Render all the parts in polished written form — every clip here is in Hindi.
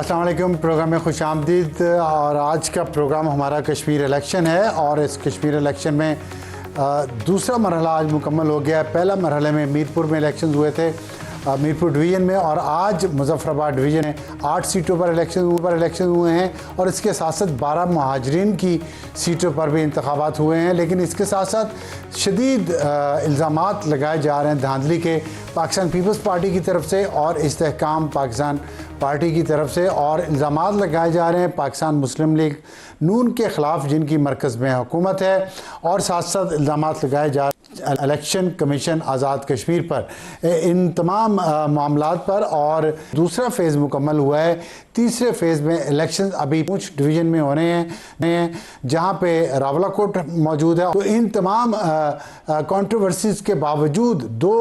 अस्सलाम वालेकुम। प्रोग्राम में खुश आमदीद। और आज का प्रोग्राम हमारा कश्मीर इलेक्शन है और इस कश्मीर इलेक्शन में दूसरा मरहला आज मुकम्मल हो गया है। पहला मरहले में मीरपुर में इलेक्शन हुए थे, मीरपुर डिवीज़न में, और आज मुजफ्फराबाद डिवीज़न में 8 सीटों पर इलेक्शन हुए हैं और इसके साथ साथ 12 महाजरीन की सीटों पर भी इंतखाबात हुए हैं। लेकिन इसके साथ साथ शदीद इल्ज़ामात लगाए जा रहे हैं धांधली के पाकिस्तान पीपल्स पार्टी की तरफ से और इस्तेहकाम पाकिस्तान पार्टी की तरफ से, और इल्ज़ामात लगाए जा रहे हैं पाकिस्तान मुस्लिम लीग नून के ख़िलाफ़ जिनकी मरकज़ में हुकूमत है, और साथ साथ इल्ज़ामात लगाए जा इलेक्शन कमीशन आज़ाद कश्मीर पर। इन तमाम मामलात पर और दूसरा फेज़ मुकम्मल हुआ है। तीसरे फेज़ में इलेक्शन अभी पूंछ डिवीज़न में हो रहे हैं जहां पे रावलाकोट मौजूद है। तो इन तमाम कंट्रोवर्सीज़ के बावजूद 2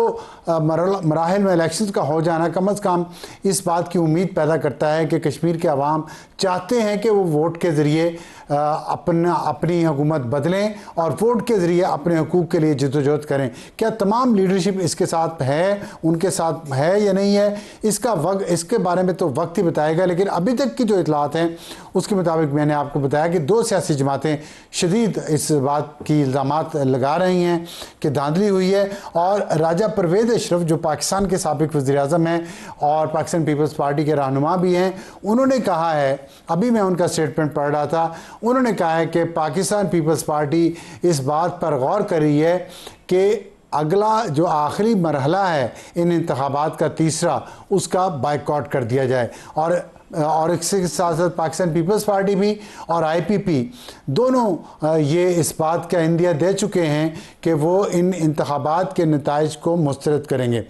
मराहिल में इलेक्शन का हो जाना कम अज़ कम इस बात की उम्मीद पैदा करता है कि कश्मीर के अवाम चाहते हैं कि वो वोट के ज़रिए अपनी हुकूमत बदलें और वोट के ज़रिए अपने हकूक़ के लिए जद्दोजहद करें। क्या तमाम लीडरशिप इसके साथ है, उनके साथ है या नहीं है, इसके बारे में तो वक्त ही बताएगा। लेकिन अभी तक की जो इतलात हैं उसके मुताबिक मैंने आपको बताया कि 2 सियासी जमातें शदीद इस बात की इल्ज़ामात लगा रही हैं कि धांधली हुई है। और राजा परवेज़ अशरफ जो पाकिस्तान के साबिक़ वज़ीर-ए-आज़म हैं और पाकिस्तान पीपल्स पार्टी के रहनुमा भी हैं, उन्होंने कहा है, अभी मैं उनका स्टेटमेंट पढ़ रहा था, उन्होंने कहा है कि पाकिस्तान पीपल्स पार्टी इस बात पर गौर कर रही है कि अगला जो आखिरी मरहला है इन इंतखाबात का तीसरा, उसका बाइकआउट कर दिया जाए। और इसके साथ साथ पाकिस्तान पीपल्स पार्टी भी और IPP दोनों ये इस बात का इंदिया दे चुके हैं कि वो इन इंतखाबात के नताइज को मुस्तरद करेंगे।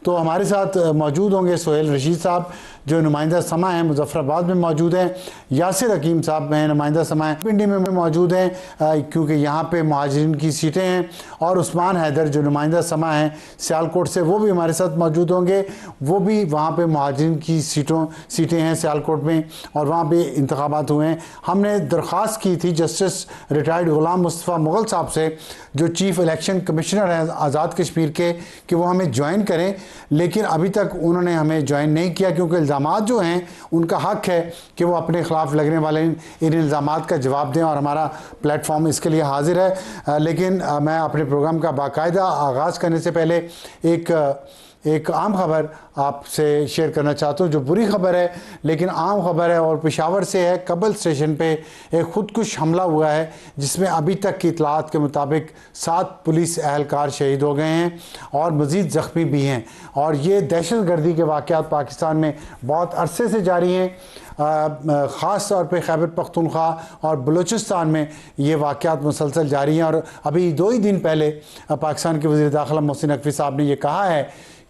तो हमारे साथ मौजूद होंगे सोहेल रशीद साहब जो नुमाइंदा समा हैं, मुजफ्फराबाद में मौजूद हैं। यासिर हकीम साहब हैं, नुमाइंदा समा हैं, पिंडी में मौजूद हैं क्योंकि यहाँ पे मुहाजिरीन की सीटें हैं। और उस्मान हैदर जो नुमाइंदा समा हैं सियालकोट से, वो भी हमारे साथ मौजूद होंगे। वो भी वहाँ पे मुहाजिरीन की सीटें हैं सियालकोट में और वहाँ पे इंतखाबात हुए हैं। हमने दरख्वास्त की थी जस्टिस रिटायर्ड ग़ुलाम मुस्तफ़ा मुग़ल साहब से जो चीफ़ इलेक्शन कमिश्नर हैं आज़ाद कश्मीर के, कि वो हमें ज्वाइन करें, लेकिन अभी तक उन्होंने हमें ज्वाइन नहीं किया क्योंकि इल्ज़ामात जो हैं उनका हक़ है कि वो अपने ख़िलाफ़ लगने वाले इन इल्ज़ामात का जवाब दें और हमारा प्लेटफॉर्म इसके लिए हाजिर है। लेकिन मैं अपने प्रोग्राम का बाकायदा आगाज़ करने से पहले एक आम खबर आपसे शेयर करना चाहता हूँ जो बुरी खबर है लेकिन आम खबर है और पेशावर से है। कबल स्टेशन पे एक खुदकुश हमला हुआ है जिसमें अभी तक की इतलात के मुताबिक 7 पुलिस एहलकार शहीद हो गए हैं और मज़ीद ज़ख्मी भी हैं। और ये दहशत गर्दी के वाक़यात पाकिस्तान में बहुत अरसे से जारी हैं। ख़ास तौर पे खैबर पख्तूनख्वा और बलूचिस्तान में ये वाक़यात मुसलसल जारी हैं। और अभी 2 ही दिन पहले पाकिस्तान के वज़ीर दाखिला मोहसिन नकवी साहब ने ये कहा है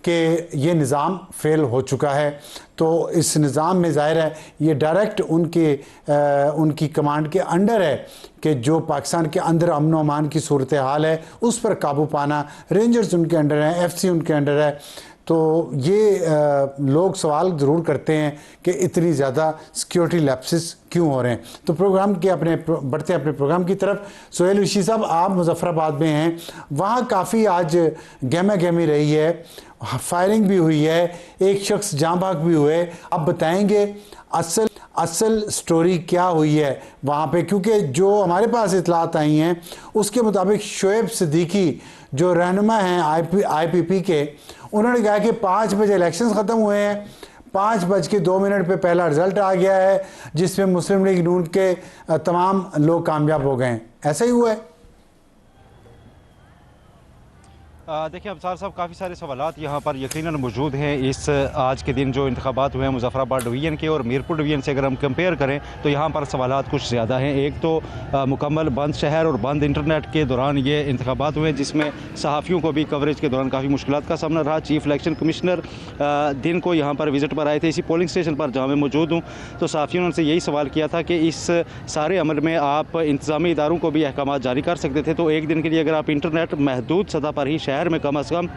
कि ये निज़ाम फ़ेल हो चुका है। तो इस निज़ाम में ज़ाहिर है ये डायरेक्ट उनकी कमांड के अंडर है कि जो पाकिस्तान के अंदर अमन व अमान की सूरत हाल है उस पर काबू पाना, रेंजर्स उनके अंडर हैं, FC उनके अंडर है। तो ये लोग सवाल ज़रूर करते हैं कि इतनी ज़्यादा सिक्योरिटी लैप्सेस क्यों हो रहे हैं। तो प्रोग्राम के बढ़ते अपने प्रोग्राम की तरफ। सोहेल रशीद साहब, आप मुजफ्फराबाद में हैं, वहाँ काफ़ी आज गहमा गहमी रही है, फायरिंग भी हुई है, एक शख्स जाँ भाग भी हुए। आप बताएंगे असल स्टोरी क्या हुई है वहाँ पे, क्योंकि जो हमारे पास इतलात आई हैं उसके मुताबिक शोएब सिद्दीकी जो रहनुमा हैं IPP के, उन्होंने कहा कि 5 बजे इलेक्शंस ख़त्म हुए हैं, 5:02 पे पहला रिज़ल्ट आ गया है जिसमें मुस्लिम लीग नून के तमाम लोग कामयाब हो गए हैं। ऐसा ही हुआ है? देखिए अब्सार साहब, काफ़ी सारे सवालात यहाँ पर यकीनन मौजूद हैं। इस आज के दिन जो इंतखाबात हुए हैं मुजफ्फराबाद डिवीज़न के और मीरपुर डिवीज़न से अगर हम कंपेयर करें तो यहाँ पर सवालात कुछ ज़्यादा हैं। एक तो मुकम्मल बंद शहर और बंद इंटरनेट के दौरान ये इंतखाबात हुए जिसमें सहाफ़ियों को भी कवरेज के दौरान काफ़ी मुश्किलात का सामना रहा। चीफ़ इलेक्शन कमिश्नर दिन को यहाँ पर विज़िट पर आए थे इसी पोलिंग स्टेशन पर जहाँ मैं मौजूद हूँ। तो सहाफ़ियों ने उनसे यही सवाल किया था कि इस सारे अमल में आप इंतज़ामी इदारों को भी अहकाम जारी कर सकते थे। तो एक दिन के लिए अगर आप इंटरनेट महदूद सतह पर ही शहर में कम अज़ कम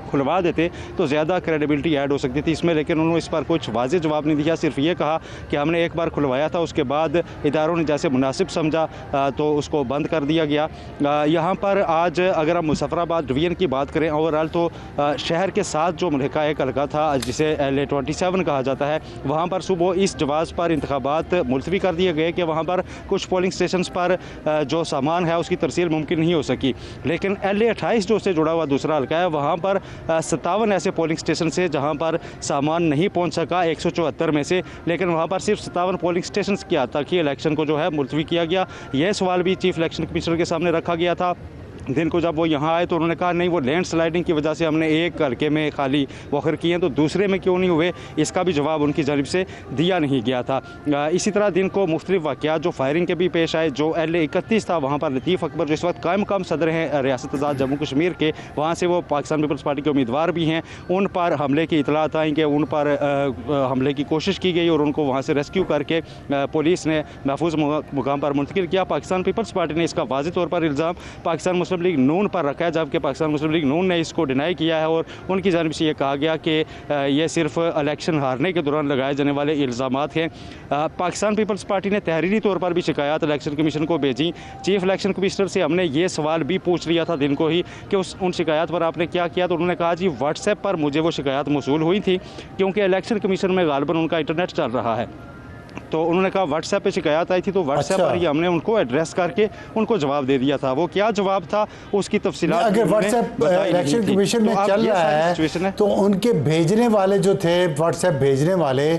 खुलवा देते तो ज़्यादा क्रेडिबिलिटी ऐड हो सकती थी इसमें, लेकिन उन्होंने इस पर कुछ वाज़ेह जवाब नहीं दिया। सिर्फ ये कहा कि हमने एक बार खुलवाया था, उसके बाद इदारों ने जैसे मुनासिब समझा तो उसको बंद कर दिया गया। यहाँ पर आज अगर हम मुजफ्फराबाद डिवीज़न की बात करें ओवरऑल तो शहर के साथ जो मलहका एक हल्का था जिसे LA-27 कहा जाता है, वहाँ पर सुबह इस जवाज़ पर इंतखाबात मुलतवी कर दिए गए कि वहाँ पर कुछ पोलिंग स्टेशन पर जो सामान है उसकी तरसील मुमकिन नहीं हो सकी। लेकिन LA-28 जो उससे जुड़ा हुआ दूसरा हल्का है, वहाँ पर 57 ऐसे पोलिंग स्टेशन से जहाँ पर सामान नहीं पहुँच सका 174 में से, लेकिन वहाँ पर सिर्फ 57 पोलिंग स्टेशन किया ताकि इलेक्शन को जो है मुलतवी किया गया। यह सवाल भी चीफ इलेक्शन कमिश्नर के सामने रखा गया था। दिन को जब वो यहाँ आए तो उन्होंने कहा नहीं, वो लैंड स्लाइडिंग की वजह से हमने एक हल्के में खाली वखर किए हैं, तो दूसरे में क्यों नहीं हुए, इसका भी जवाब उनकी जानिब से दिया नहीं गया था। इसी तरह दिन को मुख्तलिफ वाक़यात जो फायरिंग के भी पेश आए, जो LA-31 था वहाँ पर लतीफ़ अकबर जो इस वक्त कायम मकाम सदर हैं रियासत आज़ाद जम्मू कश्मीर के, वहाँ से वो पाकिस्तान पीपल्स पार्टी के उम्मीदवार भी हैं, उन पर हमले की इतलात आई कि उन पर हमले की कोशिश की गई और उनको वहाँ से रेस्क्यू करके पुलिस ने महफूज मुकाम पर मुंतकिल किया। पाकिस्तान पीपल्स पार्टी ने इसका वाज़ेह तौर पर इल्ज़ाम पाकिस्तान मुस्लिम लीग नून पर रखा है, जबकि पाकिस्तान मुस्लिम लीग नून ने इसको डिनाई किया है और उनकी जानिब से ये कहा गया कि ये सिर्फ इलेक्शन हारने के दौरान लगाए जाने वाले इल्ज़ामात हैं। पाकिस्तान पीपल्स पार्टी ने तहरीरी तौर पर भी शिकायत इलेक्शन कमीशन को भेजी। चीफ इलेक्शन कमिश्नर से हमने ये सवाल भी पूछ लिया था दिन को ही कि उन शिकायत पर आपने क्या किया, तो उन्होंने कहा जी व्हाट्सएप पर मुझे वो शिकायत मौसूल हुई थी क्योंकि इलेक्शन कमीशन में गालिबन उनका इंटरनेट चल रहा है, तो उन्होंने कहा व्हाट्सएप पे शिकायत आई थी तो व्हाट्सएप पर ही हमने उनको एड्रेस करके उनको जवाब दे दिया था। वो क्या जवाब था उसकी तफसीलात अगर व्हाट्सएप इलेक्शन कमीशन में चल रहा है तो उनके भेजने वाले जो थे, व्हाट्सएप भेजने वाले,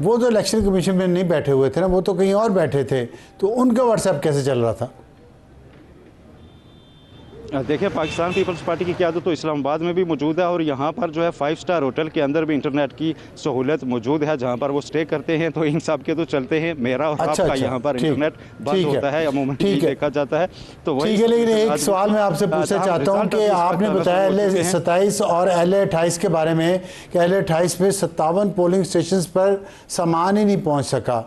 वो तो इलेक्शन कमीशन में नहीं बैठे हुए थे ना, वो तो कहीं और बैठे थे, तो उनका व्हाट्सएप कैसे चल रहा था? देखिए पाकिस्तान पीपल्स पार्टी की क़यादत तो इस्लामाबाद में भी मौजूद है और यहाँ पर जो है 5 स्टार होटल के अंदर भी इंटरनेट की सहूलत मौजूद है जहाँ पर वो स्टे करते हैं, तो इन सब के तो चलते हैं। मेरा और आपका यहाँ पर इंटरनेट बंद होता है, अमूमन देखा जाता है। तो ठीक है, लेकिन एक सवाल मैं आपसे पूछना चाहता हूँ कि आपने बताया LA-27 और LA-28 के बारे में कि LA-28 में 57 पोलिंग स्टेशन पर सामान ही नहीं पहुँच सका,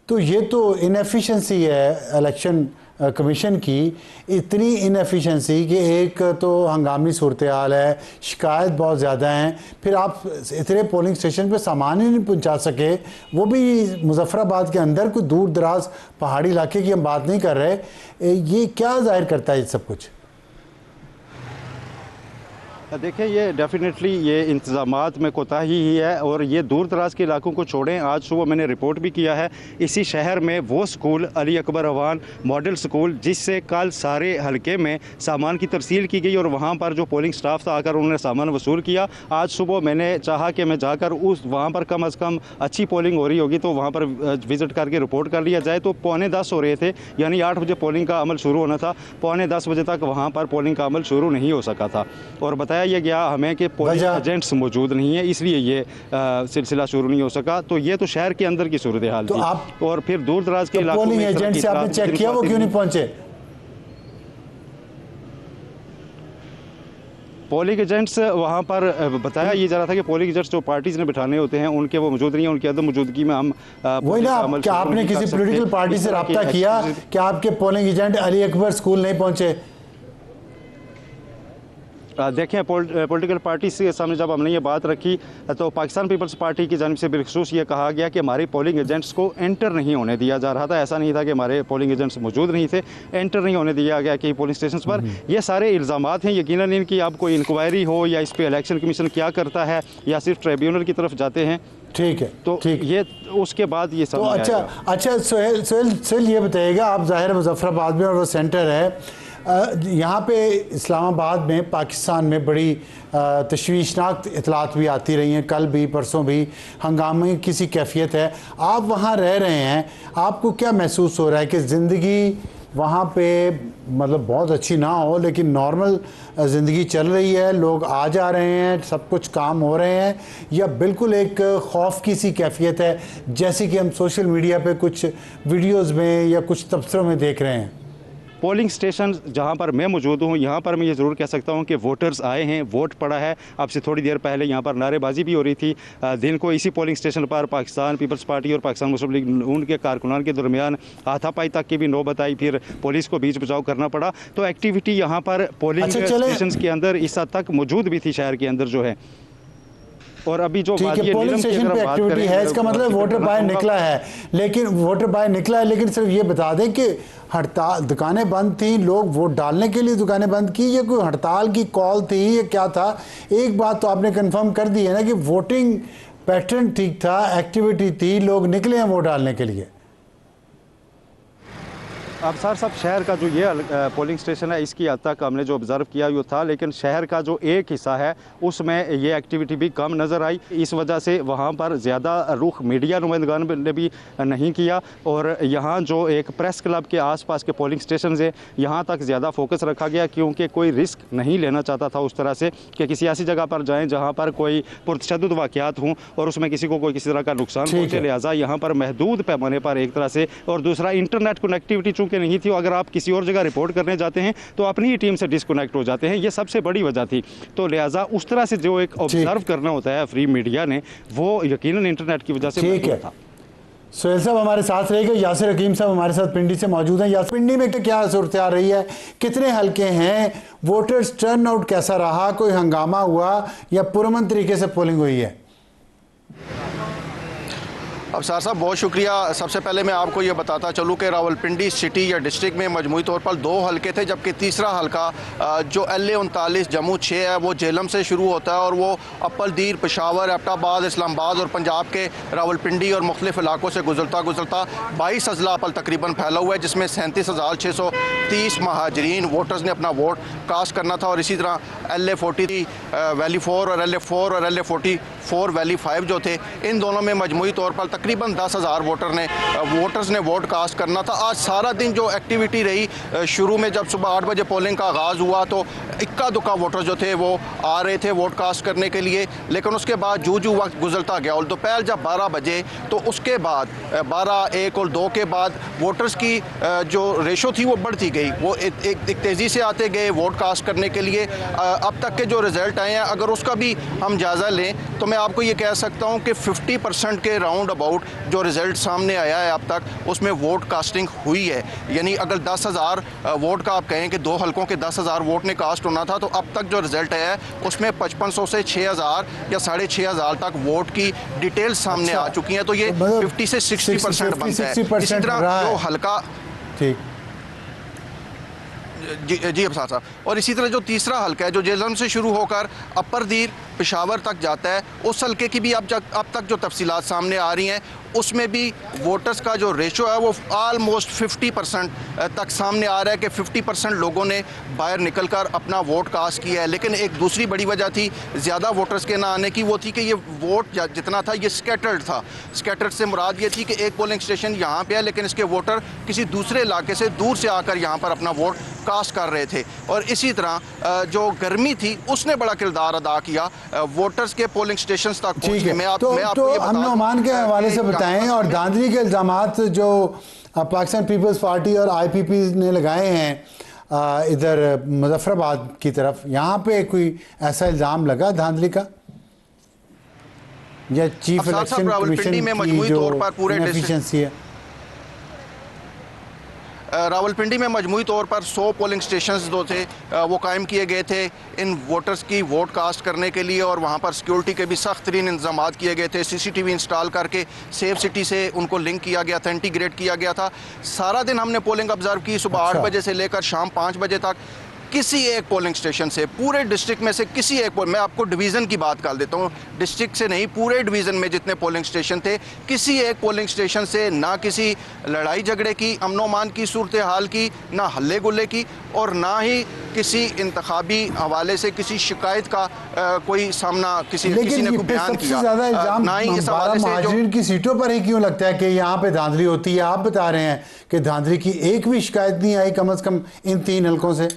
तो ये तो इनएफिशिएंसी है इलेक्शन कमीशन की, इतनी इनएफिशिएंसी कि एक तो हंगामी सूरत हाल है, शिकायत बहुत ज़्यादा हैं, फिर आप इतने पोलिंग स्टेशन पे सामान ही नहीं पहुंचा सके, वो भी मुजफ्फराबाद के अंदर, कोई दूर दराज पहाड़ी इलाके की हम बात नहीं कर रहे। ये क्या जाहिर करता है ये सब कुछ? देखिए ये डेफिनेटली ये इंतज़ामात में कोताही ही है और ये दूर दराज के इलाकों को छोड़ें। आज सुबह मैंने रिपोर्ट भी किया है, इसी शहर में वो school Ali Akbar Awan model school जिससे कल सारे हलके में सामान की तरसील की गई और वहाँ पर जो पोलिंग स्टाफ था आकर उन्होंने सामान वसूल किया। आज सुबह मैंने चाहा कि मैं जाकर वहाँ पर कम अज़ कम अच्छी पोलिंग हो रही होगी तो वहाँ पर विज़िट करके रिपोर्ट कर लिया जाए, तो 9:45 हो रहे थे, यानी 8 बजे पोलिंग का अमल शुरू होना था, 9:45 बजे तक वहाँ पर पोलिंग का अमल शुरू नहीं हो सका था और बताया ये गया हमें कि पोलिंग एजेंट्स मौजूद नहीं है, इसलिए ये सिलसिला शुरू नहीं हो सका। तो ये तो शहर के अंदर की सूरत हाल थी। और फिर दूर दराज के इलाकों में एजेंट से आपने चेक किया वो क्यों नहीं पहुंचे? पोलिंग एजेंट्स वहाँ पर बताया ये जा रहा था कि पोलिंग एजेंट्स जो पार्टीज ने बिठाने होते हैं उनके वो मौजूद नहीं है, उनकी अदम मौजूदगी में हम वही ना, क्या आपने किसी पॉलिटिकल पार्टी से रब्ता किया कि आपके polling agent Ali Akbar school नहीं पहुंचे? देखें पॉलिटिकल पार्टी के सामने जब हमने ये बात रखी तो पाकिस्तान पीपल्स पार्टी की जानिब से बिलखसूस ये कहा गया कि हमारे पोलिंग एजेंट्स को एंटर नहीं होने दिया जा रहा था। ऐसा नहीं था कि हमारे पोलिंग एजेंट्स मौजूद नहीं थे, एंटर नहीं होने दिया गया कि पोलिंग स्टेशन पर। ये सारे इल्ज़ामात हैं, यकीनन इनकी अब कोई इंक्वायरी हो या इस पर इलेक्शन कमीशन क्या करता है या सिर्फ ट्रिब्यूनल की तरफ जाते हैं। ठीक है, तो ठीक ये उसके बाद ये सब। तो अच्छा सोहेल ये बताइएगा, आप ज़ाहिर मुजफ्फराबाद में और वो सेंटर है, यहाँ पे इस्लामाबाद में पाकिस्तान में बड़ी तशवीशनाक इतलात भी आती रही हैं, कल भी परसों भी हंगामे किसी कैफियत है। आप वहाँ रह रहे हैं, आपको क्या महसूस हो रहा है कि ज़िंदगी वहाँ पे मतलब बहुत अच्छी ना हो लेकिन नॉर्मल ज़िंदगी चल रही है, लोग आ जा रहे हैं, सब कुछ काम हो रहे हैं, या बिल्कुल एक खौफ की सी कैफियत है जैसे कि हम सोशल मीडिया पे कुछ वीडियोज़ में या कुछ तबसरों में देख रहे हैं? पोलिंग स्टेशन जहाँ पर मैं मौजूद हूँ, यहाँ पर मैं ये ज़रूर कह सकता हूँ कि वोटर्स आए हैं, वोट पड़ा है। अब से थोड़ी देर पहले यहाँ पर नारेबाजी भी हो रही थी। दिन को इसी पोलिंग स्टेशन पर पाकिस्तान पीपल्स पार्टी और पाकिस्तान मुस्लिम लीग नून के कारकुनान के दरमियान हाथापाई तक की भी नौबत आई, फिर पुलिस को बीच बचाव करना पड़ा। तो एक्टिविटी यहाँ पर पोलिंग स्टेशन के अंदर इस हद तक मौजूद भी थी शहर के अंदर जो है। और अभी जो पोलिंग स्टेशन पे एक्टिविटी है, इसका मतलब वोटर बाहर निकला है, लेकिन सिर्फ ये बता दें कि हड़ताल, दुकानें बंद थी, लोग वोट डालने के लिए दुकानें बंद की, ये कोई हड़ताल की कॉल थी, ये क्या था? एक बात तो आपने कंफर्म कर दी है ना कि वोटिंग पैटर्न ठीक था, एक्टिविटी थी, लोग निकले हैं वोट डालने के लिए। अब सर सब शहर का जो ये पोलिंग स्टेशन है, इसकी हद तक हमने जो ऑब्ज़र्व किया वो था, लेकिन शहर का जो एक हिस्सा है उसमें ये एक्टिविटी भी कम नज़र आई। इस वजह से वहाँ पर ज़्यादा रुख मीडिया नुमाइंदगान ने भी नहीं किया, और यहाँ जो एक प्रेस क्लब के आसपास के पोलिंग स्टेशन है यहाँ तक ज़्यादा फोकस रखा गया, क्योंकि कोई रिस्क नहीं लेना चाहता था उस तरह से कि किसी ऐसी जगह पर जाएँ जहाँ पर कोई पुरतशद्दुद वाक़यात हों और उसमें किसी को कोई किसी तरह का नुकसान पहुँचे। लिहाजा यहाँ पर महदूद पैमाने पर एक तरह से, और दूसरा इंटरनेट कनेक्टिविटी चूँकि नहीं थी, अगर आप किसी और जगह रिपोर्ट करने जाते हैं तो अपनी ही टीम से डिस्कनेक्ट हो जाते हैं, ये सबसे बड़ी वजह थी। तो लिहाजा उस तरह से जो एक ऑब्जर्व करना होता है फ्री मीडिया ने, वो यकीनन इंटरनेट की वजह से ठीक है। सोहेल साहब हमारे साथ रहेगा, यासिर हकीम साहब हमारे साथ पिंडी से मौजूद हैं। यासिर, पिंडी में क्या सूरत आ रही है, कितने हल्के हैं, वोटर्स टर्न आउट कैसा रहा, कोई हंगामा हुआ या पुरअमन तरीके से पोलिंग हुई है? अफसार साहब बहुत शुक्रिया। सबसे पहले मैं आपको ये बताता चलूँ कि रावलपिंडी सिटी या डिस्ट्रिक्ट में मजमूई तौर पर 2 हलके थे, जबकि तीसरा हलका जो LA39 जम्मू 6 है वो जेलम से शुरू होता है और वो अप्पल दीर, पेशावर, एबटाबाद, इस्लामाबाद और पंजाब के रावलपिंडी और मुख्तलिफ इलाकों से गुजरता 22 अजला अप्पल तकरीबन फैला हुआ है, जिसमें 37,630 महाजरीन वोटर्स ने अपना वोट कास्ट करना था। और इसी तरह LA43 वैली 4 और LA4 और LA44 वैली 5 जो थे, इन दोनों में मजमूई तौर पर तकरीबन 10,000 वोटर्स ने वोट कास्ट करना था। आज सारा दिन जो एक्टिविटी रही, शुरू में जब सुबह 8 बजे पोलिंग का आगाज़ हुआ तो इक्का दुक्का वोटर जो थे वो आ रहे थे वोट कास्ट करने के लिए, लेकिन उसके बाद जूझू वक्त गुजरता गया और दोपहर जब 12 बजे तो उसके बाद 12, 1 और 2 के बाद वोटर्स की जो रेशो थी वो बढ़ती गई, वो एक तेज़ी से आते गए वोट कास्ट करने के लिए। अब तक के जो रिज़ल्ट आए हैं, अगर उसका भी हम जायज़ा लें तो मैं आपको ये कह सकता हूँ कि 50% के राउंड अबाउट जो रिज़ल्ट सामने आया है अब तक, उसमें वोट कास्टिंग हुई है। यानी अगर 10,000 वोट का आप कहें कि 2 हलकों के 10,000 वोट ने कास्ट होना था, तो अब तक जो रिज़ल्ट आया है उसमें 5500 से 6,000 या 6,500 तक वोट की डिटेल्स सामने आ चुकी हैं। तो ये 50 से 60% बनता है। इसी तरह जो हलका ठीक जी अफसार साहब, और इसी तरह जो तीसरा हल्का है जो जेलम से शुरू होकर अपर दीर, पेशावर तक जाता है, उस हल्के की भी अब तक जो तफसीलात सामने आ रही हैं, उसमें भी वोटर्स का जो रेशो है वो आलमोस्ट 50% तक सामने आ रहा है कि 50% लोगों ने बाहर निकलकर अपना वोट कास्ट किया है। लेकिन एक दूसरी बड़ी वजह थी ज़्यादा वोटर्स के ना आने की, वो थी कि ये वोट जितना था ये स्कैटर्ड था। स्कैटर्ड से मुराद ये थी कि एक पोलिंग स्टेशन यहाँ पे है, लेकिन इसके वोटर किसी दूसरे इलाके से दूर से आकर यहाँ पर अपना वोट कास्ट कर रहे थे। और इसी तरह जो गर्मी थी उसने बड़ा किरदार अदा किया वोटर्स के पोलिंग स्टेशन तक पहुँचने में। तो अमन अमान के हवाले से बताएं, और धांधली के इल्ज़ामात जो पाकिस्तान पीपल्स पार्टी और IPP ने लगाए हैं इधर मुजफ्फराबाद की तरफ, यहाँ पे कोई ऐसा इल्ज़ाम लगा धांधली का, या चीफ इलेक्शन कमीशन की जो इनएफिशिएंसी है? रावलपिंडी में मजमूई तौर पर 100 पोलिंग स्टेशंस जो थे वो कायम किए गए थे इन वोटर्स की वोट कास्ट करने के लिए, और वहाँ पर सिक्योरिटी के भी सख्त तरीन इंतजाम किए गए थे। CCTV इंस्टॉल करके सेफ सिटी से उनको लिंक किया गया था, इंटीग्रेट किया गया था। सारा दिन हमने पोलिंग ऑब्जर्व की, सुबह 8 बजे से लेकर शाम 5 बजे तक। किसी एक पोलिंग स्टेशन से, पूरे डिस्ट्रिक्ट में से किसी एक, मैं आपको डिवीज़न की बात कर देता हूँ, डिस्ट्रिक्ट से नहीं, पूरे डिवीज़न में जितने पोलिंग स्टेशन थे, किसी एक पोलिंग स्टेशन से ना किसी लड़ाई झगड़े की, अमन-ओ-मान की सूरत हाल की, ना हल्ले गुल्ले की, और ना ही किसी इंतखाबी हवाले से किसी शिकायत का कोई सामना किसी ने कोई बयान किया। ज़्यादा इल्ज़ाम महाजिरीन की सीटों पर ही क्यों लगता है कि यहाँ पे धांधली होती है? आप बता रहे हैं कि धांधली की एक भी शिकायत नहीं आई कम से कम इन 3 हलकों से।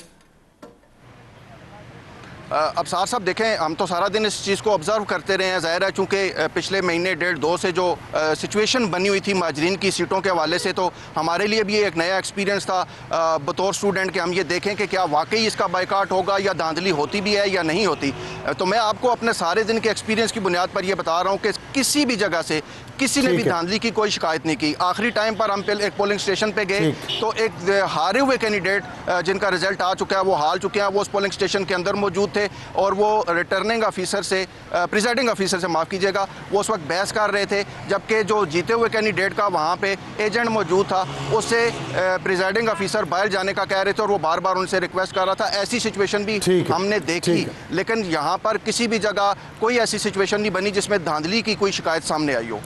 अफसार साहब देखें, हम तो सारा दिन इस चीज़ को ऑब्ज़र्व करते रहे हैं। ज़ाहिर है चूँकि पिछले महीने 1.5-2 से जो सिचुएशन बनी हुई थी माजरीन की सीटों के हवाले से, तो हमारे लिए भी एक नया एक्सपीरियंस था बतौर स्टूडेंट कि हम ये देखें कि क्या वाकई इसका बाइकाट होगा या धांधली होती भी है या नहीं होती। तो मैं आपको अपने सारे दिन के एक्सपीरियंस की बुनियाद पर यह बता रहा हूँ कि किसी भी जगह से किसी ने भी धांधली की कोई शिकायत नहीं की। आखिरी टाइम पर हम एक पोलिंग स्टेशन पे गए तो एक हारे हुए कैंडिडेट जिनका रिजल्ट आ चुका है, वो हार चुके हैं, वो उस पोलिंग स्टेशन के अंदर मौजूद थे और वो रिटर्निंग ऑफिसर से प्रिजाइडिंग ऑफिसर से माफ़ कीजिएगा, वो उस वक्त बहस कर रहे थे, जबकि जो जीते हुए कैंडिडेट का वहाँ पे एजेंट मौजूद था, उससे प्रिजाइडिंग ऑफिसर बाहर जाने का कह रहे थे और वो बार बार उनसे रिक्वेस्ट कर रहा था। ऐसी सिचुएशन भी हमने देखी, लेकिन यहाँ पर किसी भी जगह कोई ऐसी सिचुएशन नहीं बनी जिसमें धांधली की कोई शिकायत सामने आई हो।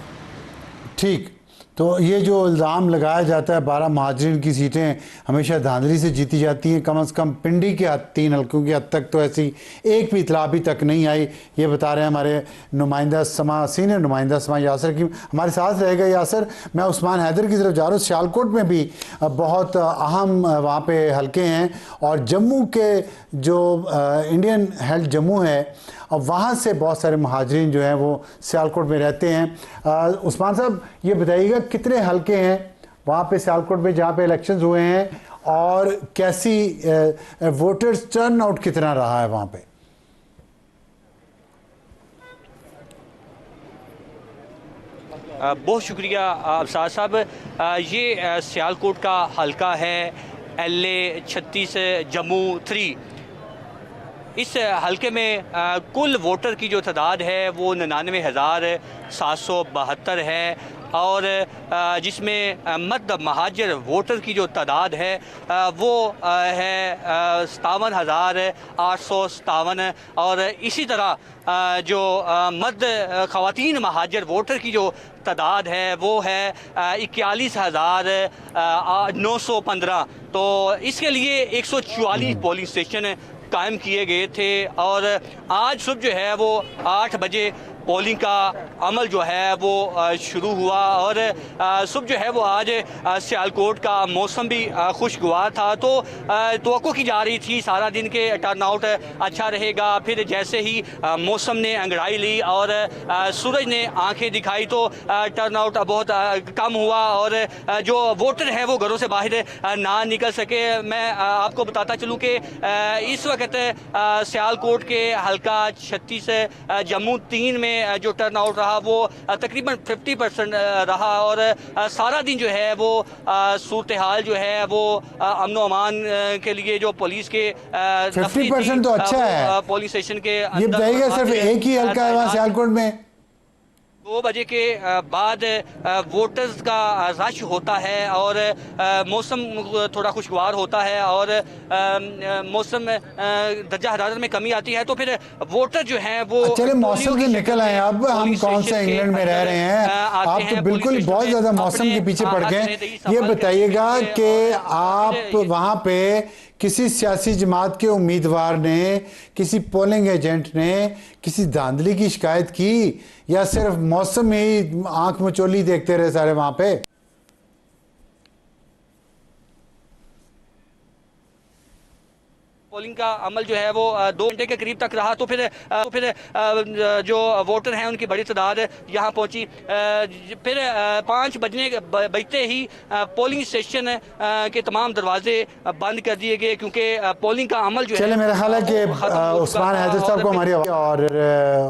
ठीक, तो ये जो इल्ज़ाम लगाया जाता है 12 महाजरीन की सीटें हमेशा धांधली से जीती जाती हैं, कम से कम पिंडी के 3 हल्कों की हद तक तो ऐसी एक भी इतला अभी तक नहीं आई। ये बता रहे हैं हमारे नुमाइंदा समा, सीनियर नुमाइंदा समा यासर की हमारे साथ रहेगा। यासर, मैं उस्मान हैदर की तरफ जा रहा हूँ। सियालकोट में भी बहुत अहम वहाँ पे हल्के हैं और जम्मू के जो इंडियन हेल्थ जम्मू है और वहाँ से बहुत सारे महाजरीन जो हैं वो सियालकोट में रहते हैं। उस्मान साहब, ये बताइएगा कितने हल्के हैं वहाँ पे सियालकोट में जहाँ पे इलेक्शंस हुए हैं और कैसी वोटर्स टर्नआउट कितना रहा है वहाँ पे? बहुत शुक्रिया अफसार साहब। ये सियालकोट का हल्का है LA 36 जम्मू 3। इस हलके में कुल वोटर की जो तादाद है वो 99,772 है और जिसमें मर्द महाजर वोटर की जो तादाद है वो है 57,857 और इसी तरह जो मर्द ख़वातीन महाजर वोटर की जो तादाद है वो है 41,915। तो इसके लिए 144 पोलिंग स्टेशन कायम किए गए थे और आज सुबह जो है वो 8 बजे पोलिंग का अमल जो है वो शुरू हुआ और सुबह जो है वो आज सियालकोट का मौसम भी खुशगवार था। तो तवक्को की जा रही थी सारा दिन के टर्नआउट अच्छा रहेगा। फिर जैसे ही मौसम ने अंगड़ाई ली और सूरज ने आंखें दिखाई तो टर्नआउट बहुत कम हुआ और जो वोटर हैं वो घरों से बाहर ना निकल सके। मैं आपको बताता चलूँ कि इस वक्त सियालकोट के हल्का 36 जम्मू 3 में जो टर्नआउट रहा वो तकरीबन 50% रहा और सारा दिन जो है वो सूरत हाल जो है वो अमन व अमान के लिए जो पुलिस के 50% तो अच्छा है पुलिस स्टेशन के ये बताइएगा। सिर्फ एक ही हल्का है वहाँ सियालकोट में। 2 बजे के बाद वोटर्स का रश होता है और मौसम थोड़ा खुशगवार होता है और मौसम दर्जा हरारत में कमी आती है तो फिर वोटर जो हैं वो चले मौसम से निकल आए। अब हम कौन से इंग्लैंड में रह रहे हैं, आप तो बिल्कुल बहुत ज़्यादा मौसम के पीछे पड़ गए। ये बताइएगा कि आप वहाँ पे किसी सियासी जमात के उम्मीदवार ने, किसी पोलिंग एजेंट ने किसी धांधली की शिकायत की या सिर्फ मौसम ही आंख मचोली देखते रहे सारे वहां पे? पोलिंग का अमल जो है वो 2 घंटे के करीब तक रहा तो फिर जो वोटर हैं उनकी बड़ी तादाद यहाँ पहुँची। फिर 5 बजते ही पोलिंग स्टेशन के तमाम दरवाजे बंद कर दिए गए क्योंकि पोलिंग का अमल जो चले मेरा ख्याल है कि उस्मान हैदर साहब को हमारी और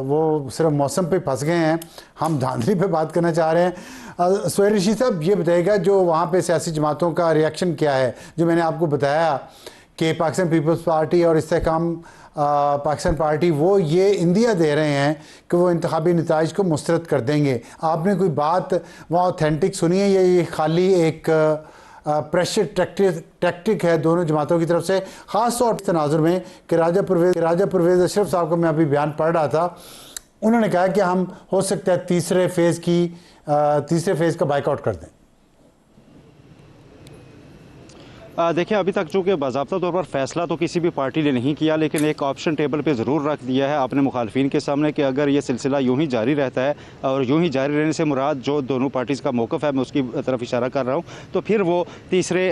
वो सिर्फ मौसम पे फंस गए हैं, हम धांधली पे बात करना चाह रहे हैं। सुहेल रशीद साहब, ये बताइएगा जो वहाँ पे सियासी जमातों का रिएक्शन क्या है? जो मैंने आपको बताया कि पाकिस्तान पीपल्स पार्टी और इस्तेहकाम पाकिस्तान पार्टी वो ये इंदिया दे रहे हैं कि वो इंतखाबी नताइज को मुस्तरद कर देंगे। आपने कोई बात वहाँ ऑथेंटिक सुनी है या ये खाली एक प्रेशर टैक्टिक है दोनों जमातों की तरफ से? ख़ास तौर पर तनाजुर में कि राजा परवेज़ अशरफ साहब का मैं अभी बयान पढ़ रहा था, उन्होंने कहा कि हम हो सकता है तीसरे फेज़ का बाइकआउट कर दें। देखिए, अभी तक चूँकि बाज़ाब्ता तौर पर फैसला तो किसी भी पार्टी ने नहीं किया, लेकिन एक ऑप्शन टेबल पे ज़रूर रख दिया है अपने मुखालफिन के सामने कि अगर ये सिलसिला यूँ ही जारी रहता है, और यूँ ही जारी रहने से मुराद जो दोनों पार्टीज़ का मौक़िफ़ है, मैं उसकी तरफ इशारा कर रहा हूँ, तो फिर वो तीसरे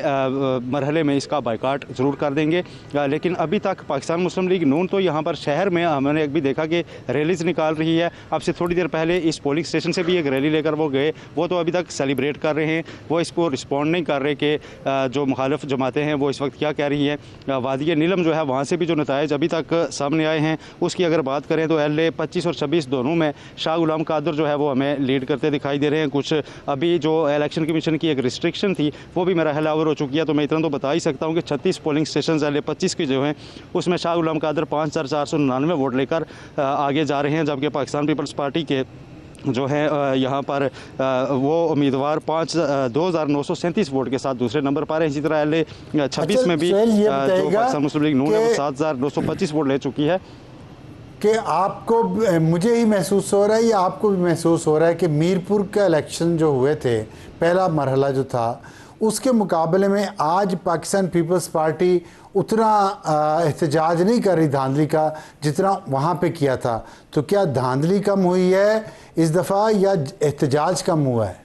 मरहले में इसका बायकाट ज़रूर कर देंगे। लेकिन अभी तक पाकिस्तान मुस्लिम लीग नून तो यहाँ पर शहर में हमने भी देखा कि रैलीज़ निकाल रही है। अब से थोड़ी देर पहले इस पोलिंग स्टेशन से भी एक रैली लेकर वो गए, वो तो अभी तक सेलिब्रेट कर रहे हैं, वो इसको रिस्पॉन्ड नहीं कर रहे कि जो मुखालिफ जमातें हैं वो इस वक्त क्या कह रही हैं। वादी नीलम जो है वहाँ से भी जो नताइज अभी तक सामने आए हैं उसकी अगर बात करें तो LA 25 और 26 दोनों में शाह गुलाम कादर जो है वो हमें लीड करते दिखाई दे रहे हैं। कुछ अभी जो इलेक्शन कमीशन की एक रिस्ट्रिक्शन थी वो भी मेरा ख्याल ओवर हो चुकी है, तो मैं इतना तो बता ही सकता हूँ कि 36 पोलिंग स्टेशन LA 25 के जो हैं उसमें शाह गुलाम कादर 5499 वोट लेकर आगे जा रहे हैं, जबकि पाकिस्तान पीपल्स पार्टी के जो है यहाँ पर वो उम्मीदवार 2,937 वोट के साथ दूसरे नंबर पर है। इसी तरह LA 26 में भी जो पाकिस्तान मुस्लिम लीग नून है वो 7,925 वोट ले चुकी है। कि आपको, मुझे ही महसूस हो रहा है या आपको भी महसूस हो रहा है कि मीरपुर का इलेक्शन जो हुए थे, पहला मरहला जो था, उसके मुकाबले में आज पाकिस्तान पीपल्स पार्टी उतना एहतजाज नहीं कर रही धांधली का जितना वहाँ पे किया था। तो क्या धांधली कम हुई है इस दफ़ा या एहतजाज कम हुआ है?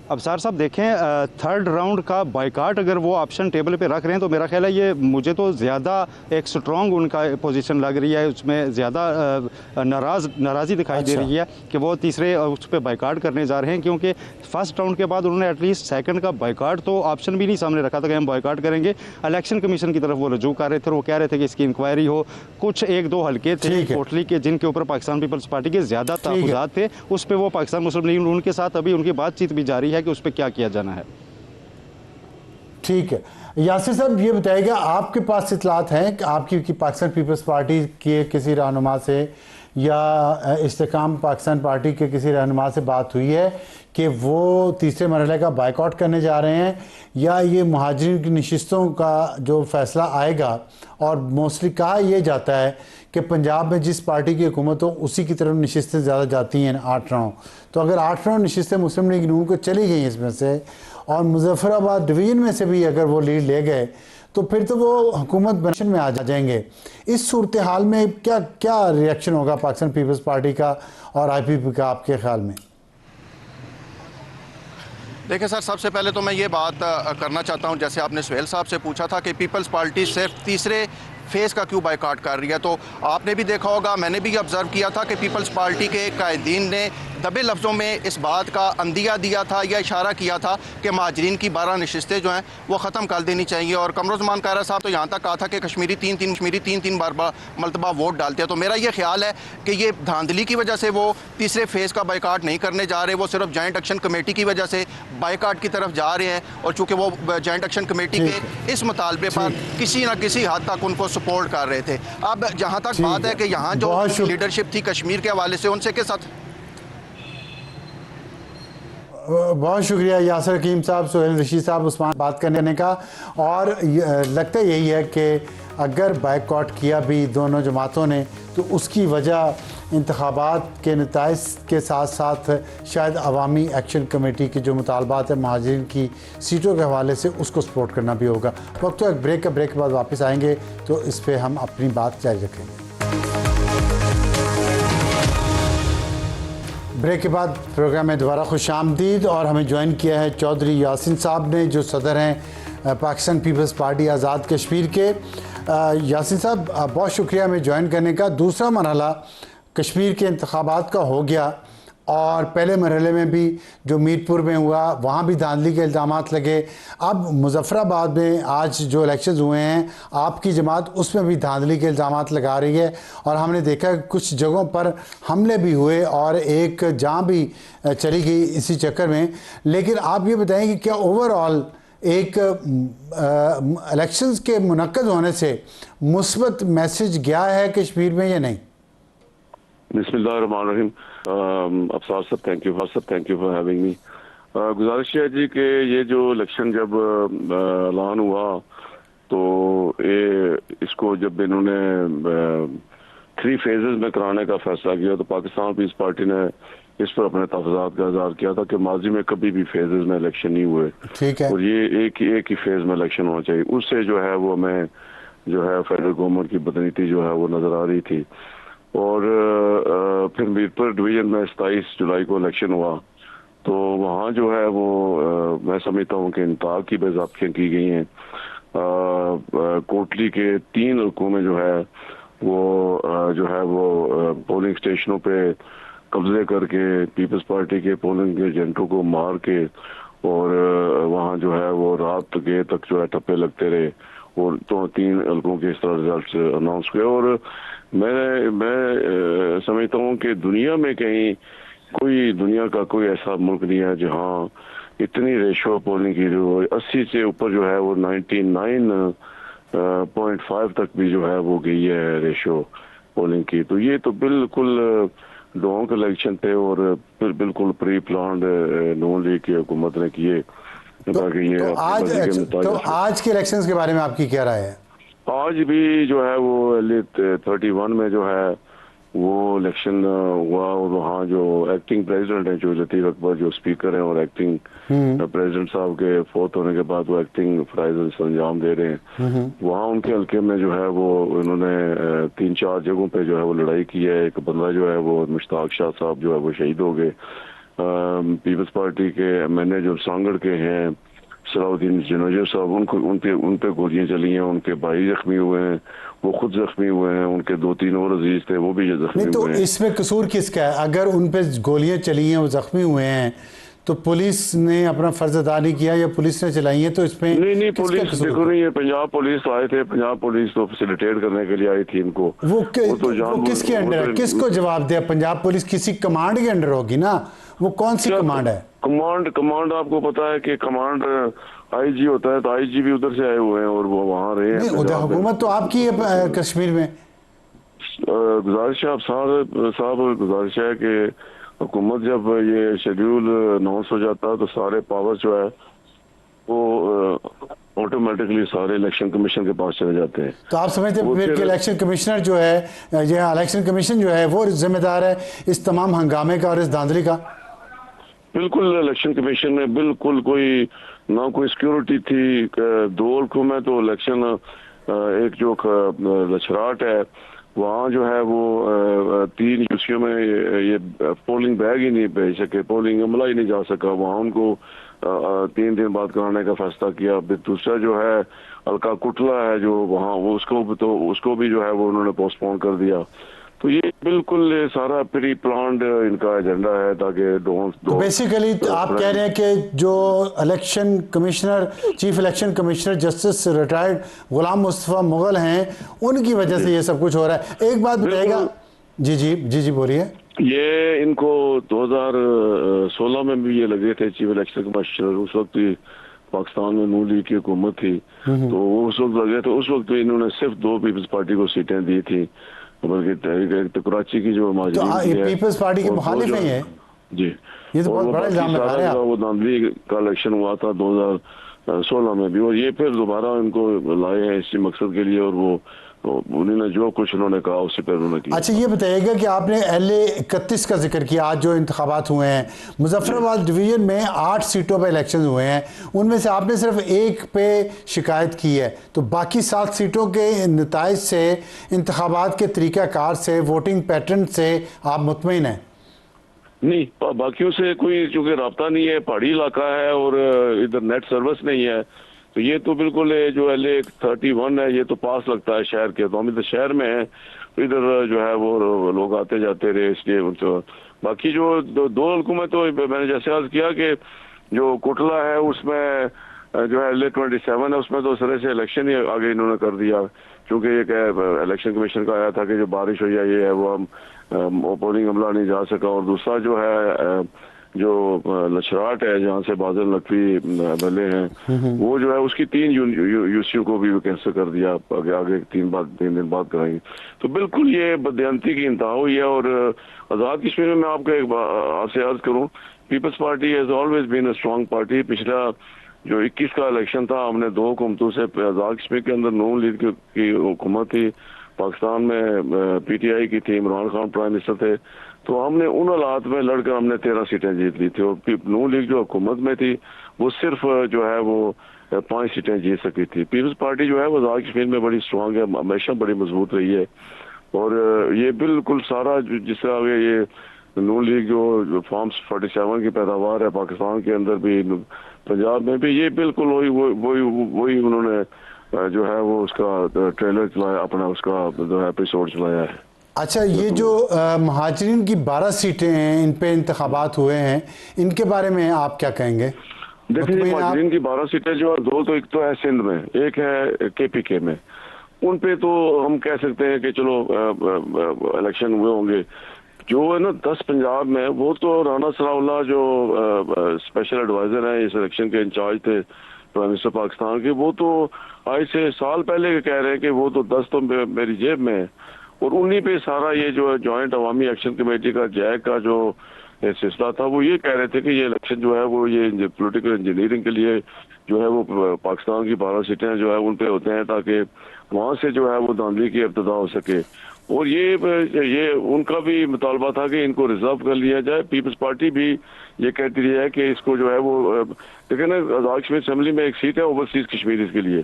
अब सार साहब देखें, थर्ड राउंड का बायकाट अगर वो ऑप्शन टेबल पे रख रहे हैं तो मेरा ख्याल है ये मुझे तो ज़्यादा एक स्ट्रॉन्ग उनका पोजीशन लग रही है, उसमें ज़्यादा नाराज़ी दिखाई दे रही है कि वो तीसरे उस पर बायकाट करने जा रहे हैं, क्योंकि फर्स्ट राउंड के बाद उन्होंने एटलीस्ट सेकंड का बायकाट तो ऑप्शन भी नहीं सामने रखा था कि हम बायकाट करेंगे। इलेक्शन कमीशन की तरफ वो रजू कर रहे थे, वो कह रहे थे कि इसकी इंक्वायरी हो। कुछ एक दो हल्के थे कोटली के जिनके ऊपर पाकिस्तान पीपल्स पार्टी के ज़्यादा तहफ़्फ़ुज़ात थे, उस पर वो पाकिस्तान मुस्लिम लीग उनके साथ अभी उनकी बातचीत भी जारी है कि उस पर क्या किया जाना है। ठीक है, यासिर साहब ये बताइएगा, आपके पास इतलात हैं कि आपकी पाकिस्तान पीपल्स पार्टी के किसी रहनुमा से या इस्तेकाम पाकिस्तान पार्टी के किसी रहनुमा से बात हुई है कि वो तीसरे मरहले का बायकॉट करने जा रहे हैं, या ये मुहाजिरीन की नशिस्तों का जो फैसला आएगा, और मोस्टली कहा यह जाता है कि पंजाब में जिस पार्टी की हुकूमत हो उसी की तरफ नशिस्तें ज़्यादा जाती हैं 8-9, तो अगर 8-9 नशिस्तें मुस्लिम लीग नून को चली गई इसमें से और मुजफ्फराबाद डिवीज़न में से भी अगर वो लीड ले गए तो फिर तो वो हुकूमत बनशन में आ जाएंगे। इस सूरत हाल में क्या क्या रिएक्शन होगा पाकिस्तान पीपल्स पार्टी का और IPP का आपके ख्याल में? देखिए सर, सबसे पहले तो मैं ये बात करना चाहता हूँ, जैसे आपने सुहेल साहब से पूछा था कि पीपल्स पार्टी सिर्फ तीसरे फेज़ का क्यों बायकाट कर रही है, तो आपने भी देखा होगा, मैंने भी ऑब्ज़र्व किया था कि पीपल्स पार्टी के कायदीन ने दबे लफ्ज़ों में इस बात का अंदिया दिया था या इशारा किया था कि महाजरीन की 12 नशिस्तें जो हैं वो ख़त्म कर देनी चाहिए। और कमरुज़्ज़मान कायरा साहब तो यहाँ तक कहा था कि कश्मीरी तीन बार मरतबा वोट डालते हैं। तो मेरा ये ख्याल है कि ये धांधली की वजह से वो तीसरे फेज़ का बायकाट नहीं करने जा रहे, वो सिर्फ जॉइंट एक्शन कमेटी की वजह से बायकाट की तरफ जा रहे हैं। और चूँकि वो जॉइंट एक्शन कमेटी के इस मुतालबे पर किसी न किसी हद तक उनको सपोर्ट कर रहे थे। अब जहाँ तक बात है कि यहाँ जो लीडरशिप थी कश्मीर के हवाले से, उनसे के साथ बहुत शुक्रिया यासिर हकीम साहब, सुहेल रशीद साहब, उस्मान बात करने का। और लगता यही है कि अगर बायकॉट किया भी दोनों जमातों ने तो उसकी वजह इंतखाबात के नताइज के साथ साथ शायद अवामी एक्शन कमेटी की जो मुतालबात है महाजिरीन की सीटों के हवाले से उसको सपोर्ट करना भी होगा। वक्त तो एक ब्रेक के बाद वापस आएंगे तो इस पर हम अपनी बात जारी रखेंगे। ब्रेक के बाद प्रोग्राम में दोबारा खुश आमदीद, और हमें ज्वाइन किया है चौधरी यासिन साहब ने जो सदर हैं पाकिस्तान पीपल्स पार्टी आज़ाद कश्मीर के। यासिन साहब बहुत शुक्रिया हमें ज्वाइन करने का। दूसरा मरहला कश्मीर के इंतखाबात का हो गया और पहले मरहले में भी जो मीरपुर में हुआ वहाँ भी धांधली के इल्ज़ामात लगे। अब मुजफ्फराबाद में आज जो इलेक्शंस हुए हैं आपकी जमात उसमें भी धांधली के इल्ज़ामात लगा रही है, और हमने देखा कुछ जगहों पर हमले भी हुए और एक जान भी चली गई इसी चक्कर में। लेकिन आप ये बताएं कि क्या ओवरऑल एक इलेक्शंस के मुनक्कद होने से मुस्बत मैसेज गया है कश्मीर में या नहीं? बिस्मिल्लाहिर्रहमानिर्रहीम। अफसार साहब thank you for having me. गुजारिश है जी कि ये जो इलेक्शन जब ऐलान हुआ तो इसको जब इन्होंने 3 फेजेस में कराने का फैसला किया तो पाकिस्तान पीपल्स पार्टी ने इस पर अपने तहफ़्फ़ुज़ात का इज़हार किया था कि माजी में कभी भी फेजेस में इलेक्शन नहीं हुए ठीक है। और ये एक ही फेज में इलेक्शन होना चाहिए। उससे जो है वो हमें जो है फेडरल गवर्नमेंट की बदनीति जो है वो नज़र आ रही थी। और फिर मीरपुर डिवीज़न में 27 जुलाई को इलेक्शन हुआ तो वहाँ जो है वो मैं समझता हूँ कि इंतहा की बेज़ाब्तियाँ की गई हैं। कोटली के 3 हल्कों में जो है वो पोलिंग स्टेशनों पे कब्जे करके पीपल्स पार्टी के पोलिंग एजेंटों को मार के और वहाँ जो है वो रात के तक जो है ठप्पे लगते रहे और तो 3 हल्कों के इस तरह रिजल्ट अनाउंस हुए। और मैं समझता हूँ कि दुनिया में कहीं दुनिया का कोई ऐसा मुल्क नहीं है जहाँ इतनी रेशो पोलिंग की जो 80 से ऊपर जो है वो 99.5 तक भी जो है वो गई है रेशो पोलिंग की। तो ये तो बिल्कुल डोंक इलेक्शन थे और बिल्कुल प्री प्लान्ड नून लीग की हुकूमत ने किए ताकि ये तो आज के इलेक्शंस के बारे में आपकी क्या राय है? आज भी जो है वो 31 में जो है वो इलेक्शन हुआ और वहाँ जो एक्टिंग प्रेसिडेंट है जो लतीफ़ अकबर जो स्पीकर हैं और एक्टिंग प्रेसिडेंट साहब के फोर्थ होने के बाद वो एक्टिंग फ्राइज अंजाम दे रहे हैं। वहाँ उनके हल्के में जो है वो इन्होंने 3-4 जगहों पे जो है वो लड़ाई की है। एक बंदा जो है वो मुश्ताक शाह साहब जो है वो शहीद हो गए। पीपल्स पार्टी के MNA जो सांगड़ के हैं सलाउद्दीन जनोजर साहब उन पे गोलियां चली हैं, उनके भाई जख्मी हुए हैं, वो खुद जख्मी हुए हैं, उनके 2-3 और अजीज थे वो भी जख्मी हुए हैं। तो इसमें कसूर किसका है? अगर उन पे गोलियां चली हैं वो जख्मी हुए हैं तो पुलिस ने अपना फर्ज अदा नहीं किया या पुलिस ने चलाई है? तो इसमें नहीं पुलिस देखो नहीं है, पंजाब पुलिस आए थे, पंजाब पुलिस तो फैसिलिटेट करने के लिए आई थी इनको। वो किसके अंडर है? किसको जवाब दे? पंजाब पुलिस किसी कमांड के अंडर होगी ना, वो कौन सी कमांड है? कमांड आपको पता है कि कमांड IG होता है तो IG भी उधर से आए हुए हैं और वो वहाँ रहे हैं। उधर हुकूमत तो आपकी है कश्मीर में। गुजारिश है साहब गुजारिश है कि हुकूमत जब ये शेड्यूल अनाउंस हो जाता है तो सारे पावर जो है वो ऑटोमेटिकली सारे इलेक्शन कमीशन के पास चले जाते हैं। तो आप समझते हैं फिर कि इलेक्शन कमिश्नर जो है या इलेक्शन कमीशन जो है वो जिम्मेदार है इस तमाम हंगामे का और इस धांधली का? बिल्कुल इलेक्शन कमीशन में बिल्कुल ना कोई सिक्योरिटी थी। 2 हल्कों में तो इलेक्शन एक जो लछराट है वहाँ जो है वो 3 यूसीओ में ये पोलिंग बैग ही नहीं भेज सके, पोलिंग अमला ही नहीं जा सका। वहाँ उनको 3 दिन बाद कराने का फैसला किया। दूसरा जो है हल्का कुटला है जो वहाँ वो उसको भी जो है वो उन्होंने पोस्टपोन कर दिया। तो ये बिल्कुल सारा प्री प्लान्ड इनका एजेंडा है ताकि तो बेसिकली आप कह रहे हैं कि जो election commissioner chief election commissioner justice retired Ghulam Mustafa Mughal हैं उनकी वजह से ये सब कुछ हो रहा है। एक बात बताइएगा। जी बोलिए। ये इनको 2016 में भी ये लगे थे चीफ इलेक्शन कमिश्नर, उस वक्त भी पाकिस्तान में नून लीग की हुकूमत थी तो वो उस वक्त लगे थे। उस वक्त इन्होंने सिर्फ 2 पीपल्स पार्टी को सीटें दी थी, बल्कि तो कराची की जो पीपल्स पार्टी के मुखालिफ हैं जी। ये तो बहुत बड़ा इल्जाम लगा रहे हैं आप। वो नांदली का इलेक्शन हुआ था 2016 में भी और ये फिर दोबारा इनको लाए हैं इसी मकसद के लिए और वो उन्होंने जो कुछ उन्होंने कहा उससे पहले उन्होंने किया। अच्छा ये बताइएगा कि आपने LA 31 का जिक्र किया, आज जो इंतखाबात हुए हैं मुजफ्फराबाद डिवीज़न में 8 सीटों पर इलेक्शन हुए हैं, उनमें से आपने सिर्फ 1 पे शिकायत की है, तो बाकी 7 सीटों के नताइज से, इंतखाबात के तरीक़ाकार से, वोटिंग पैटर्न से आप मुतमईन हैं? नहीं, बाकियों से कोई चूँकि रब्ता नहीं है, पहाड़ी इलाका है और इधर नेट सर्विस नहीं है तो ये तो बिल्कुल जो LA 31 है ये तो पास लगता है शहर के, तो हम इधर शहर में है तो इधर जो है वो लोग आते जाते रहे इसलिए बाकी जो 2 हल्कों में तो मैंने जैसे अर्ज किया कि जो कोटला है उसमें जो है LA 27 है उसमें तो सरे से इलेक्शन ही आगे इन्होंने कर दिया क्योंकि ये इलेक्शन कमीशन का आया था कि जो बारिश हो जाए ये है वो हम पोलिंग अमला नहीं जा सका। और दूसरा जो है जो लछराट है जहाँ से बादल नकवी बने हैं वो जो है उसकी 3 यूसीओ को भी कैंसिल कर दिया, आगे 3 दिन बाद कराएंगे। तो बिल्कुल ये बदयांती की इंतहा हुई है। और आज़ाद कश्मीर में मैं आपको आपसे अर्ज करूँ, People's Party has always been a strong party. पिछला जो 21 का इलेक्शन था हमने 2 हुकूमतों से, आज़ाद कश्मीर के अंदर नून लीग की हुकूमत थी, पाकिस्तान में PTI की थी, इमरान खान प्राइम मिनिस्टर थे, तो हमने उन हालात में लड़कर हमने 13 सीटें जीत ली थी, और नून लीग जो हुकूमत में थी वो सिर्फ जो है वो 5 सीटें जीत सकी थी। पीपल्स पार्टी जो है वो आज़ाद कश्मीर में बड़ी स्ट्रांग है, हमेशा बड़ी मजबूत रही है, और ये बिल्कुल सारा जिस तरह ये नून लीग जो फॉर्म्स 47 की पैदावार है पाकिस्तान के अंदर भी, पंजाब में भी, ये बिल्कुल वही उन्होंने जो है वो उसका ट्रेलर चलाया, अपना उसका जो है एपिसोड चलाया है। अच्छा, ये जो महाजरीन की 12 सीटें हैं, इन पे इंतखाबात हुए हैं, इनके बारे में आप क्या कहेंगे? देखिए, महाजरीन की 12 सीटें जो है, दो तो एक तो है सिंध में, एक है KPK में। उन पे तो हम कह सकते हैं कि चलो इलेक्शन हुए होंगे। जो है ना 10 पंजाब में, वो तो राना सनाउल्लाह जो स्पेशल एडवाइजर हैं इस इलेक्शन के इंचार्ज थे प्राइम मिनिस्टर पाकिस्तान के, वो तो आज से साल पहले कह रहे हैं कि वो तो 10 तो मेरी जेब में है, और उन्हीं पे सारा ये जो है जॉइंट अवामी एक्शन कमेटी का जैक का जो सिलसिला था, वो ये कह रहे थे कि ये इलेक्शन जो है वो ये पॉलिटिकल इंजीनियरिंग के लिए जो है वो पाकिस्तान की 12 सीटें जो है उन पे होते हैं, ताकि वहां से जो है वो धांधली की इब्तिदा हो सके। और ये उनका भी मुतालबा था कि इनको रिजर्व कर लिया जाए। पीपल्स पार्टी भी ये कहती रही है कि इसको जो है वो देखिए ना, आज़ाद कश्मीर असेंबली में एक सीट है ओवरसीज कश्मीरीज के लिए,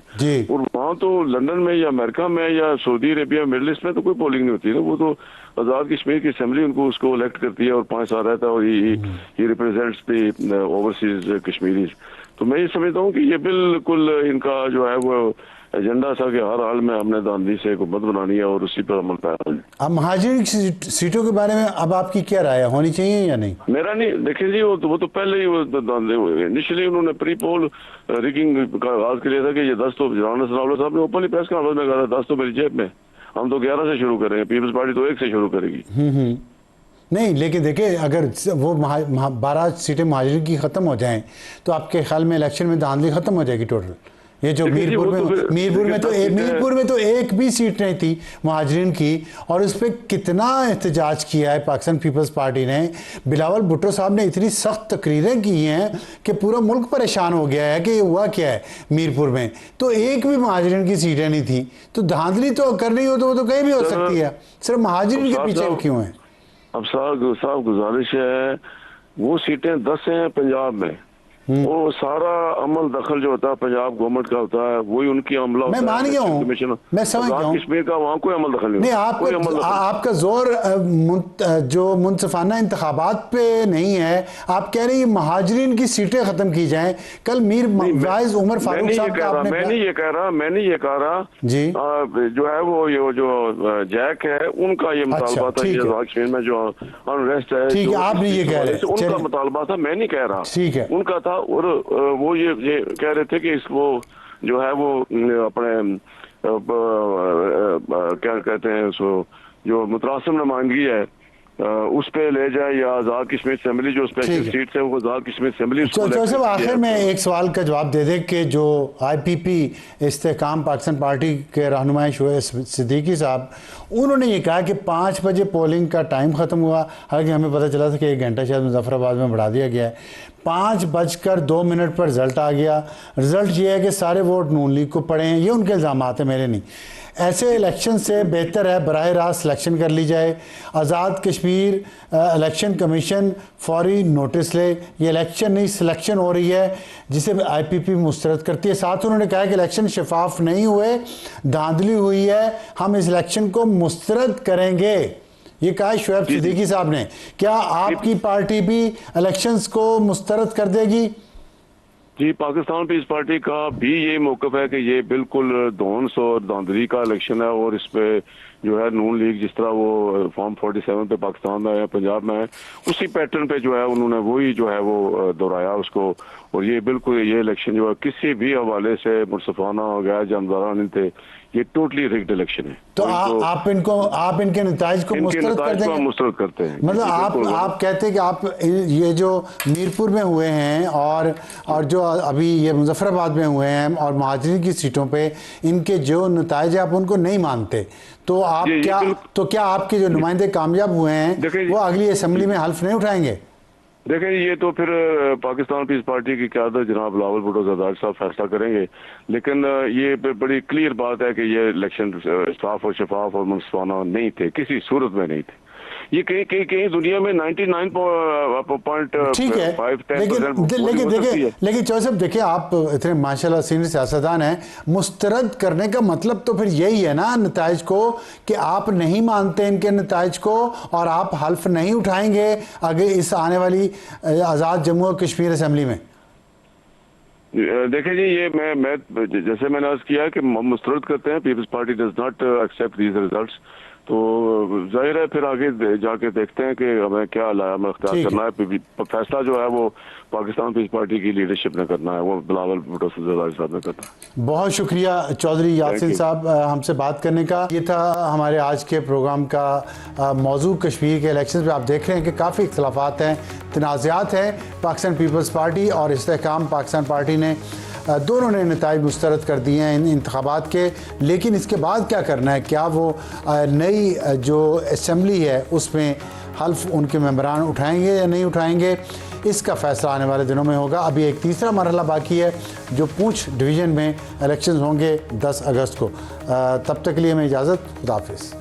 और वहाँ तो लंदन में या अमेरिका में या सऊदी अरेबिया मिडल ईस्ट में तो कोई पोलिंग नहीं होती है, वो तो आज़ाद कश्मीर की असेंबली उनको उसको इलेक्ट करती है और 5 साल रहता है, और ये रिप्रेजेंट्स दी ओवरसीज कश्मीरीज। तो मैं ये समझता हूँ कि ये बिल्कुल इनका जो है वो एजेंडा था कि हर हाल में हमने धांधली से हुकूमत बनानी है और उसी पर अमल पैरा है। अब महाजरीन की सीटों के बारे में अब आपकी क्या राय है, होनी चाहिए या नहीं? मेरा नहीं, देखिए जी, वो तो पहले ही वो धांधले हुए। इनिशियली उन्होंने प्री पोल रिगिंग का आगाज कर लिया था कि ये 10 तो राना सनाउल्लाह साहब ने ओपनली प्रेस कॉन्फ्रेंस में कहा था 10 तो मेरी जेब में, हम तो 11 से शुरू करेंगे, पीपल्स पार्टी तो 1 से शुरू करेगी। नहीं, लेकिन देखिए, अगर वो 12 सीटें महाजरीन की ख़त्म हो जाएं तो आपके ख्याल में इलेक्शन में धांधली ख़त्म हो जाएगी टोटल? ये जो मीरपुर में तो एक भी सीट नहीं थी महाजरीन की, और उस पर कितना एहतजाज किया है पाकिस्तान पीपल्स पार्टी ने। बिलावल भुट्टो साहब ने इतनी सख्त तकरीरें की हैं कि पूरा मुल्क परेशान हो गया है कि ये हुआ क्या है मीरपुर में। तो एक भी महाजरीन की सीटें नहीं थी, तो धांधली तो करनी हो तो वो तो कहीं भी हो सकती है, सिर्फ महाजरीन के पीछे क्यों है? अब साहब गुजारिश है, वो सीटें 10 हैं पंजाब में, वो सारा अमल दखल जो होता है पंजाब गवर्नमेंट का होता है, वही उनकी अमला मैं मान गया हूँ, मैं समझ गया हूँ, कश्मीर का वहाँ कोई अमल दखल नहीं। आपका जोर जो मुनसिफाना इंतखाबात पे नहीं है, आप कह रहे हैं महाजरीन की सीटें खत्म की जाएं। कल मीर वाइज उमर फारूक साहब का आपने, मैं नहीं ये कह रहा जी, जो है वो ये जो जैक है उनका ये मुतालबा था कि कश्मीर में जो अनरेस्ट है, ठीक है, आप नहीं ये कह रहे, उनका मुतालबा था, मैं नहीं कह रहा, ठीक है, उनका था। और वो ये कह रहे थे कि इसको जो है वो अपने क्या कहते हैं उसको, जो मुतरासिम नुमाइंदगी है उस पे ले जाए, या आज़ाद कश्मीर असेंबली जो स्पेशल सीट है वो आज़ाद कश्मीर असेंबली। जैसे आखिर में एक सवाल का जवाब दे दे कि जो IPP इस्तेकाम पाकिस्तान पार्टी के रहनुमा शोएब सिद्दीकी साहब, उन्होंने ये कहा कि 5 बजे पोलिंग का टाइम ख़त्म हुआ, हालांकि हमें पता चला था कि 1 घंटा शायद मुजफ्फराबाद में बढ़ा दिया गया है। 5:02 पर रिजल्ट आ गया। रिजल्ट ये है कि सारे वोट नून लीग को पड़े हैं। ये उनके इल्ज़ामात हैं, मेरे नहीं। ऐसे इलेक्शन से बेहतर है बराह रास्त सिलेक्शन कर ली जाए। आज़ाद कश्मीर इलेक्शन कमीशन फौरी नोटिस ले। ये इलेक्शन नहीं सिलेक्शन हो रही है जिसे IPP मुस्तरद करती है। साथ उन्होंने कहा कि इलेक्शन शफाफ नहीं हुए, धांधली हुई है, हम इस इलेक्शन को मुस्तरद करेंगे। ये कहा शोएब सिद्दीकी साहब ने। क्या आपकी पार्टी भी इलेक्शंस को मुस्तरद कर देगी? जी, पाकिस्तान पीस पार्टी का भी ये मौक़िफ़ है कि ये बिल्कुल धौंस और धांधली का इलेक्शन है, और इस पे जो है नून लीग जिस तरह वो फॉर्म 47 पे पाकिस्तान में है, पंजाब में है, उसी पैटर्न पे जो है उन्होंने वही जो है वो दोहराया उसको। और ये बिल्कुल ये इलेक्शन जो है किसी भी हवाले से मुनसिफाना हो गया, जानदारा नहीं थे, ये टोटली रिग्ड इलेक्शन है। तो आप इनके नताइज को मुस्तरद कर देंगे? मुस्तरद करते हैं। मतलब आप कहते हैं कि आप ये जो मीरपुर में हुए हैं और जो अभी ये मुजफ्फराबाद में हुए हैं और महाजरीन की सीटों पे इनके जो नताइज आप उनको नहीं मानते, तो आप क्या आपके जो नुमाइंदे कामयाब हुए हैं वो अगली असेंबली में हल्फ नहीं उठाएंगे? देखें, ये तो फिर पाकिस्तान पीस पार्टी की क़यादत जनाब बिलावल भुट्टो ज़रदारी साहब फैसला करेंगे, लेकिन ये बड़ी क्लियर बात है कि ये इलेक्शन साफ और शफाफ और मुनसिफाना नहीं थे, किसी सूरत में नहीं थे। ये कहीं कहीं कहीं दुनिया में 99.5 ठीक है, 10% लेकिन चौधरी साहब देखिए, आप इतने माशाल्लाह सीनियर सियासतदान हैं, मुस्तरद करने का मतलब तो फिर यही है ना नताइज को, कि आप नहीं मानते इनके नताइज को और आप हल्फ नहीं उठाएंगे आगे इस आने वाली आज़ाद जम्मू और कश्मीर असेंबली में। देखिए जी, ये मैं जैसे मैंने अर्ज किया कि मुस्तरद करते हैं, People's Party does not accept these results, तो जाहिर है फिर आगे जाके देखते हैं कि हमें क्या हमें अख्तियार करना है। फैसला जो है वो पाकिस्तान पीपल्स पार्टी की लीडरशिप ने करना है, वो बिलावल भुट्टो साहब ने करना है। बहुत शुक्रिया चौधरी यासिन साहब हमसे बात करने का। ये था हमारे आज के प्रोग्राम का मौजू कश्मीर के इलेक्शन पे। आप देख रहे हैं कि काफ़ी इख्तलाफात हैं, तनाज़ात हैं। पाकिस्तान पीपल्स पार्टी और इस्तेहकाम पाकिस्तान पार्टी ने दोनों ने नताइज मुस्तरद कर दिए हैं इन इंतखाबात के, लेकिन इसके बाद क्या करना है, क्या वो नई जो असम्बली है उसमें हल्फ उनके मेंबरान उठाएंगे या नहीं उठाएंगे, इसका फैसला आने वाले दिनों में होगा। अभी एक तीसरा मरहला बाकी है जो पूंछ डिवीज़न में इलेक्शंस होंगे 10 अगस्त को। तब तक के लिए मैं इजाज़त, खुदा हाफिज़।